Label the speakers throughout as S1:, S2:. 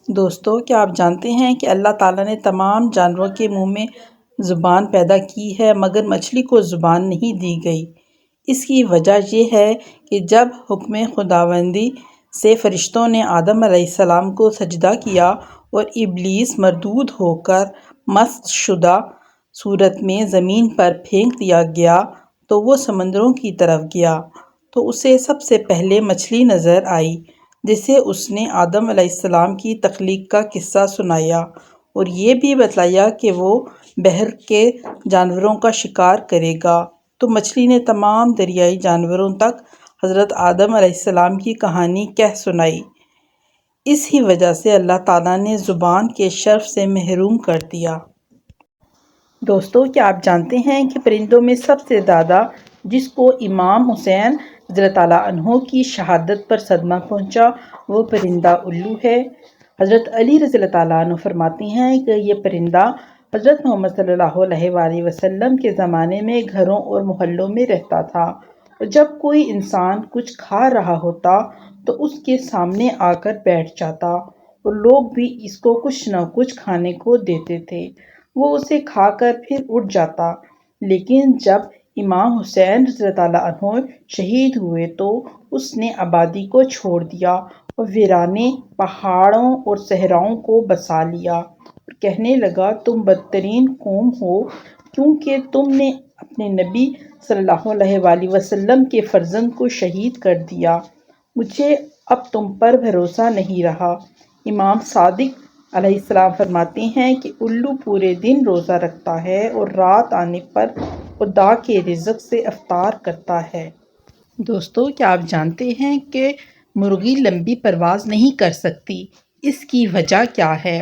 S1: دوستو، کیا آپ جانتے ہیں کہ اللہ تعالیٰ نے تمام جانوروں کے منہ میں زبان پیدا کی ہے مگر مچھلی کو زبان نہیں دی گئی۔ اس کی وجہ یہ ہے کہ جب حکم خداوندی سے فرشتوں نے آدم علیہ السلام کو سجدہ کیا اور ابلیس مردود ہو کر مست شدہ صورت میں زمین پر پھینک دیا گیا تو وہ سمندروں کی طرف گیا تو اسے سب سے پہلے مچھلی نظر آئی، جسے اس نے آدم علیہ السلام کی تخلیق کا قصہ سنایا اور یہ بھی بتلایا کہ وہ بحر کے جانوروں کا شکار کرے گا۔ تو مچھلی نے تمام دریائی جانوروں تک حضرت آدم علیہ السلام کی کہانی کہہ سنائی۔ اس ہی وجہ سے اللہ تعالیٰ نے زبان کے شرف سے محروم کر دیا۔ دوستو، کیا آپ جانتے ہیں کہ پرندوں میں سب سے زیادہ جس کو امام حسین رضی اللہ تعالیٰ عنہ کی شہادت پر صدمہ پہنچا وہ پرندہ الو ہے۔ حضرت علی رضی اللہ تعالیٰ عنہ فرماتے ہیں کہ یہ پرندہ حضرت محمد صلی اللہ علیہ وآلہ وسلم کے زمانے میں گھروں اور محلوں میں رہتا تھا، اور جب کوئی انسان کچھ کھا رہا ہوتا تو اس کے سامنے آ کر بیٹھ جاتا اور لوگ بھی اس کو کچھ نہ کچھ کھانے کو دیتے تھے۔ وہ اسے کھا کر پھر اٹھ جاتا، لیکن جب امام حسین رضی اللہ تعالیٰ عنہ شہید ہوئے تو اس نے آبادی کو چھوڑ دیا اور ویرانے پہاڑوں اور صحراؤں کو بسا لیا اور کہنے لگا، تم بدترین قوم ہو کیونکہ تم نے اپنے نبی صلی اللہ علیہ وآلہ وسلم کے فرزند کو شہید کر دیا، مجھے اب تم پر بھروسہ نہیں رہا۔ امام صادق علیہ السلام فرماتے ہیں کہ الو پورے دن روزہ رکھتا ہے اور رات آنے پر خدا کے رزق سے افطار کرتا ہے۔ دوستو، کیا آپ جانتے ہیں کہ مرغی لمبی پرواز نہیں کر سکتی؟ اس کی وجہ کیا ہے؟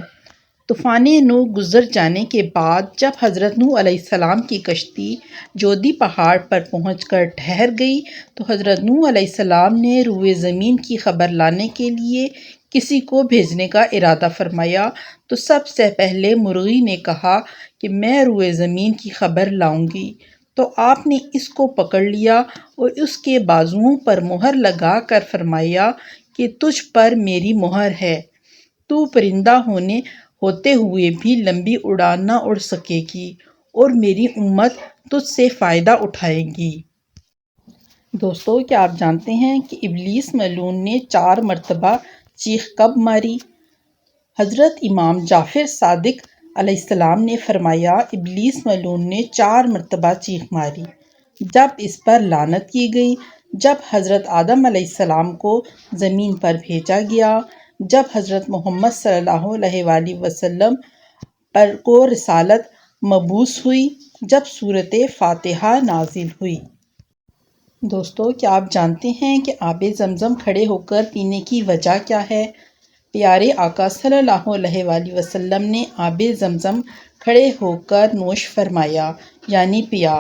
S1: طوفان نوح گزر جانے کے بعد جب حضرت نوح علیہ السلام کی کشتی جودی پہاڑ پر پہنچ کر ٹھہر گئی تو حضرت نوح علیہ السلام نے روئے زمین کی خبر لانے کے لیے کسی کو بھیجنے کا ارادہ فرمایا تو سب سے پہلے مرغی نے کہا کہ میں روئے زمین کی خبر لاؤں گی، تو آپ نے اس کو پکڑ لیا اور اس کے بازوؤں پر مہر لگا کر فرمایا کہ تجھ پر میری مہر ہے، تو پرندہ ہوتے ہوئے بھی لمبی اڑان نہ اڑ سکے گی اور میری امت تجھ سے فائدہ اٹھائے گی۔ دوستو، کیا آپ جانتے ہیں کہ ابلیس ملعون نے 4 مرتبہ چیخ کب ماری؟ حضرت امام جعفر صادق علیہ السلام نے فرمایا، ابلیس ملعون نے 4 مرتبہ چیخ ماری جب اس پر لعنت کی گئی، جب حضرت آدم علیہ السلام کو زمین پر بھیجا گیا، جب حضرت محمد صلی اللہ علیہ وآلہ وسلم پر کو رسالت مبعوث ہوئی، جب سورۃ فاتحہ نازل ہوئی۔ دوستو، کیا آپ جانتے ہیں کہ آب زمزم کھڑے ہو کر پینے کی وجہ کیا ہے؟ پیارے آقا صلی اللہ علیہ وآلہ وسلم نے آب زمزم کھڑے ہو کر نوش فرمایا، یعنی پیا۔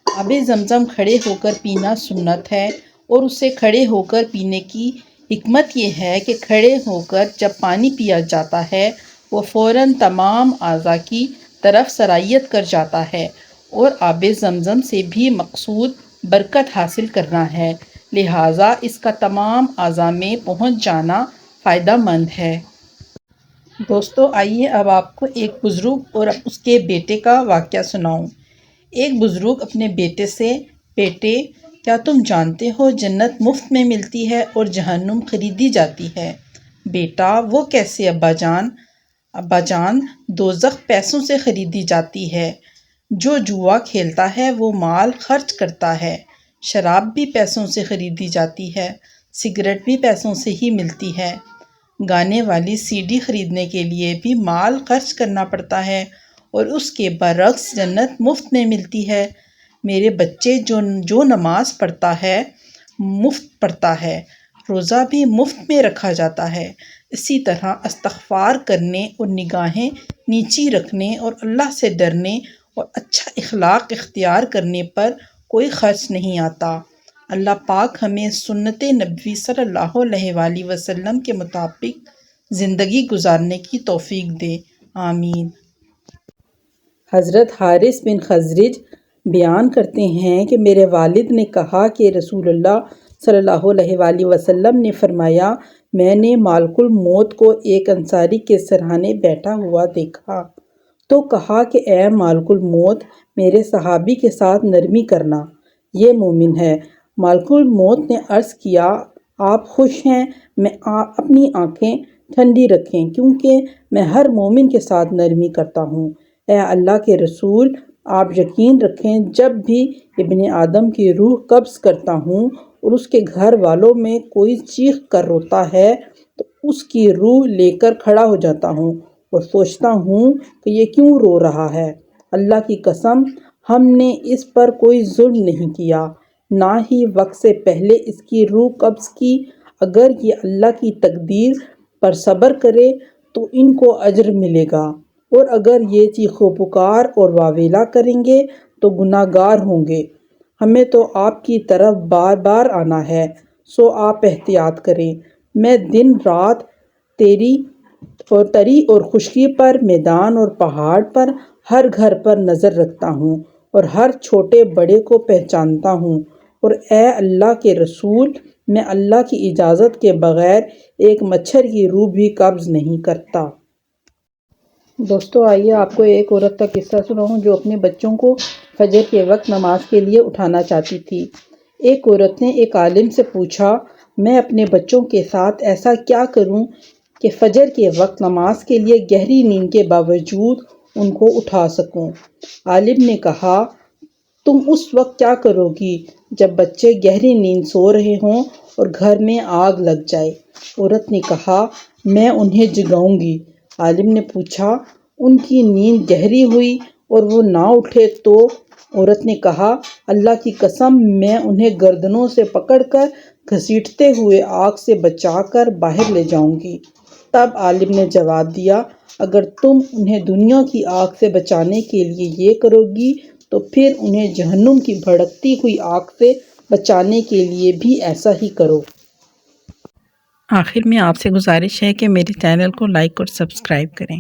S1: آب زمزم کھڑے ہو کر پینا سنت ہے اور اسے کھڑے ہو کر پینے کی حکمت یہ ہے کہ کھڑے ہو کر جب پانی پیا جاتا ہے وہ فوراً تمام اعضاء کی طرف سرایت کر جاتا ہے، اور آب زمزم سے بھی مقصود برکت حاصل کرنا ہے، لہٰذا اس کا تمام اعضاء میں پہنچ جانا فائدہ مند ہے۔ دوستو، آئیے اب آپ کو ایک بزرگ اور اس کے بیٹے کا واقعہ سناؤں۔ ایک بزرگ اپنے بیٹے سے، بیٹے، کیا تم جانتے ہو جنت مفت میں ملتی ہے اور جہنم خریدی جاتی ہے؟ بیٹا، وہ کیسے ابا جان؟ ابا جان، دوزخ پیسوں سے خریدی جاتی ہے۔ جو جوا کھیلتا ہے وہ مال خرچ کرتا ہے۔ شراب بھی پیسوں سے خریدی جاتی ہے، سگریٹ بھی پیسوں سے ہی ملتی ہے۔ گانے والی سی ڈی خریدنے کے لیے بھی مال خرچ کرنا پڑتا ہے، اور اس کے برعکس جنت مفت میں ملتی ہے۔ میرے بچے، جو نماز پڑھتا ہے مفت پڑھتا ہے، روزہ بھی مفت میں رکھا جاتا ہے، اسی طرح استغفار کرنے اور نگاہیں نیچی رکھنے اور اللہ سے ڈرنے اور اچھا اخلاق اختیار کرنے پر کوئی خرچ نہیں آتا۔ اللہ پاک ہمیں سنت نبوی صلی اللہ علیہ وآلہ وسلم کے مطابق زندگی گزارنے کی توفیق دے، آمین۔ حضرت حارث بن خزرج بیان کرتے ہیں کہ میرے والد نے کہا کہ رسول اللہ صلی اللہ علیہ وآلہ وسلم نے فرمایا، میں نے ملک الموت کو ایک انصاری کے سرہانے بیٹھا ہوا دیکھا تو کہا کہ اے ملک الموت، میرے صحابی کے ساتھ نرمی کرنا، یہ مومن ہے۔ ملک الموت نے عرض کیا، آپ خوش ہیں؟ میں اپنی آنکھیں ٹھنڈی رکھیں کیونکہ میں ہر مومن کے ساتھ نرمی کرتا ہوں۔ اے اللہ کے رسول، آپ یقین رکھیں جب بھی ابن آدم کی روح قبض کرتا ہوں اور اس کے گھر والوں میں کوئی چیخ کر روتا ہے تو اس کی روح لے کر کھڑا ہو جاتا ہوں اور سوچتا ہوں کہ یہ کیوں رو رہا ہے۔ اللہ کی قسم، ہم نے اس پر کوئی ظلم نہیں کیا، نہ ہی وقت سے پہلے اس کی روح قبض کی۔ اگر یہ اللہ کی تقدیر پر صبر کرے تو ان کو اجر ملے گا، اور اگر یہ چیخ و پکار اور واویلا کریں گے تو گناہ گار ہوں گے۔ ہمیں تو آپ کی طرف بار بار آنا ہے، سو آپ احتیاط کریں۔ میں دن رات تری اور خشکی پر، میدان اور پہاڑ پر، ہر گھر پر نظر رکھتا ہوں اور ہر چھوٹے بڑے کو پہچانتا ہوں، اور اے اللہ کے رسول، میں اللہ کی اجازت کے بغیر ایک مچھر کی روح بھی قبض نہیں کرتا۔ دوستو، آئیے آپ کو ایک عورت کا قصہ سناؤں جو اپنے بچوں کو فجر کے وقت نماز کے لیے اٹھانا چاہتی تھی۔ ایک عورت نے ایک عالم سے پوچھا، میں اپنے بچوں کے ساتھ ایسا کیا کروں کہ فجر کے وقت نماز کے لیے گہری نیند کے باوجود ان کو اٹھا سکوں؟ عالم نے کہا، تم اس وقت کیا کرو گی جب بچے گہری نیند سو رہے ہوں اور گھر میں آگ لگ جائے؟ عورت نے کہا، میں انہیں جگاؤں گی۔ عالم نے پوچھا، ان کی نیند گہری ہوئی اور وہ نہ اٹھے تو؟ عورت نے کہا، اللہ کی قسم، میں انہیں گردنوں سے پکڑ کر گھسیٹتے ہوئے آگ سے بچا کر باہر لے جاؤں گی۔ تب عالم نے جواب دیا، اگر تم انہیں دنیا کی آگ سے بچانے کے لیے یہ کرو گی تو پھر انہیں جہنم کی بھڑکتی ہوئی آگ سے بچانے کے لیے بھی ایسا ہی کرو۔ آخر میں آپ سے گزارش ہے کہ میرے چینل کو لائک اور سبسکرائب کریں۔